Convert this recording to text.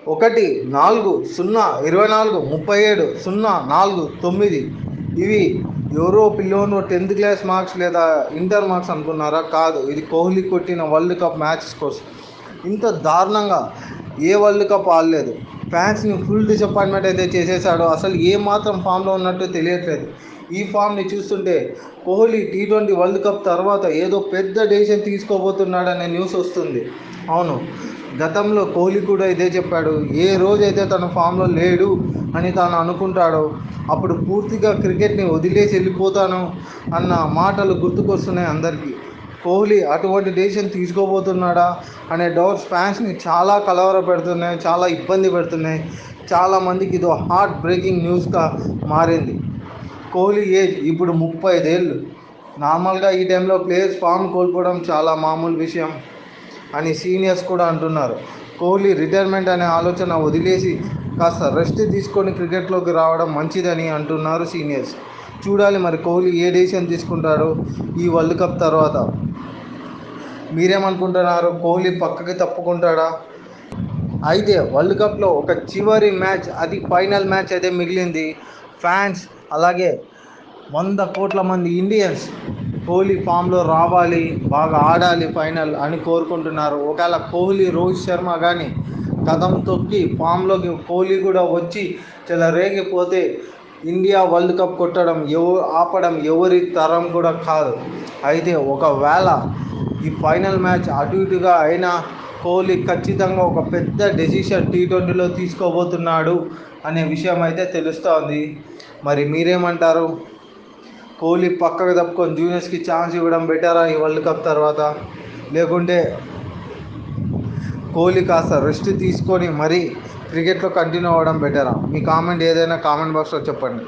14/0/24/37/049. ఇవి ఎవరో పిల్లోను 10th class marks లేదా ఇంటర్ మార్క్స్ అనుకున్నారా? కాదు, ఇది కోహ్లీ కొట్టిన వరల్డ్ కప్ మ్యాచ్ స్కోర్స్. ఇంత దారుణంగా ఏ వరల్డ్ కప్ ఆడలేదు. ఫ్యాన్స్ని ఫుల్ డిసప్పాయింట్మెంట్ అయితే చేసేసాడు. అసలు ఏమాత్రం ఫామ్లో ఉన్నట్టు తెలియట్లేదు. ఈ ఫామ్ని చూస్తుంటే కోహ్లీ T20 వరల్డ్ కప్ తర్వాత ఏదో పెద్ద డెసిషన్ తీసుకోబోతున్నాడనే న్యూస్ వస్తుంది. అవును, గతంలో కోహ్లీ కూడా ఇదే చెప్పాడు. ఏ రోజైతే తన ఫామ్లో లేడు అని తాను అనుకుంటాడో అప్పుడు పూర్తిగా క్రికెట్ని వదిలేసి వెళ్ళిపోతాను అన్న మాటలు గుర్తుకొస్తున్నాయి అందరికీ. కోహ్లీ అటువంటి డెసిషన్ తీసుకోబోతున్నాడా అనే డౌట్స్ ఫ్యాన్స్ని చాలా కలవరపెడుతున్నాయి, చాలా ఇబ్బంది పెడుతున్నాయి. చాలామందికి ఇదో హార్ట్ బ్రేకింగ్ న్యూస్గా మారింది. కోహ్లీ ఏజ్ ఇప్పుడు 35 ఏళ్ళు. నార్మల్గా ఈ టైంలో ప్లేయర్స్ ఫామ్ కోల్పోవడం చాలా మామూలు విషయం అని సీనియర్స్ కూడా అంటున్నారు. కోహ్లీ రిటైర్మెంట్ అనే ఆలోచన వదిలేసి కాస్త రెస్ట్ తీసుకొని క్రికెట్లోకి రావడం మంచిదని అంటున్నారు సీనియర్స్. చూడాలి మరి కోహ్లీ ఏ డెసిషన్ తీసుకుంటాడో ఈ వరల్డ్ కప్ తర్వాత. మీరేమనుకుంటున్నారు? కోహ్లీ పక్కకి తప్పుకుంటాడా? అయితే వరల్డ్ కప్లో ఒక చివరి మ్యాచ్, అది ఫైనల్ మ్యాచ్ అయితే మిగిలింది. ఫ్యాన్స్ అలాగే 100 కోట్ల మంది ఇండియన్స్ కోహ్లీ ఫామ్లో రావాలి, బాగా ఆడాలి ఫైనల్ అని కోరుకుంటున్నారు. ఒకవేళ కోహ్లీ, రోహిత్ శర్మ కానీ కథం తొక్కి ఫామ్లోకి కోహ్లీ కూడా వచ్చి చెలరేగిపోతే ఇండియా వరల్డ్ కప్ కొట్టడం ఆపడం ఎవరి తరం కూడా కాదు. అయితే ఒకవేళ ఈ ఫైనల్ మ్యాచ్ అటు ఇటుగా అయినా కోహ్లీ ఖచ్చితంగా ఒక పెద్ద డెసిషన్ T20లో తీసుకోబోతున్నాడు అనే విషయం అయితే తెలుస్తోంది. మరి మీరేమంటారు? కోహ్లీ పక్కకు తప్పుకొని జూనియర్స్కి ఛాన్స్ ఇవ్వడం బెటరా ఈ వరల్డ్ కప్ తర్వాత, లేకుంటే కోహ్లీ కాస్త రెస్ట్ తీసుకొని మరీ క్రికెట్లో కంటిన్యూ అవ్వడం బెటరా? మీ కామెంట్ ఏదైనా కామెంట్ బాక్స్లో చెప్పండి.